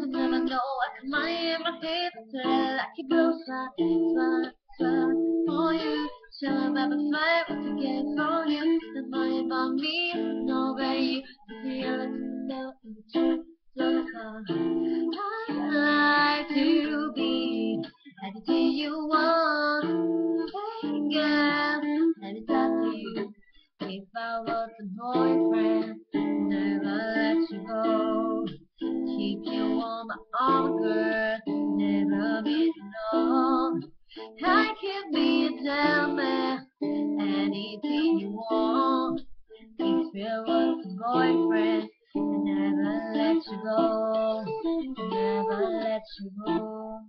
never know. I got money in my head, I keep blue slide for you. Show up every fight what to get from you. The money about me, nobody. Feel it now in the truth, I like to be anything you want. Hey girl, let me talk to you. If I was a boyfriend, never let you go. Keep you on my arm, girl, never be alone. I can be a gentleman, anything you want. If I was a boyfriend, never let you go, never let you go.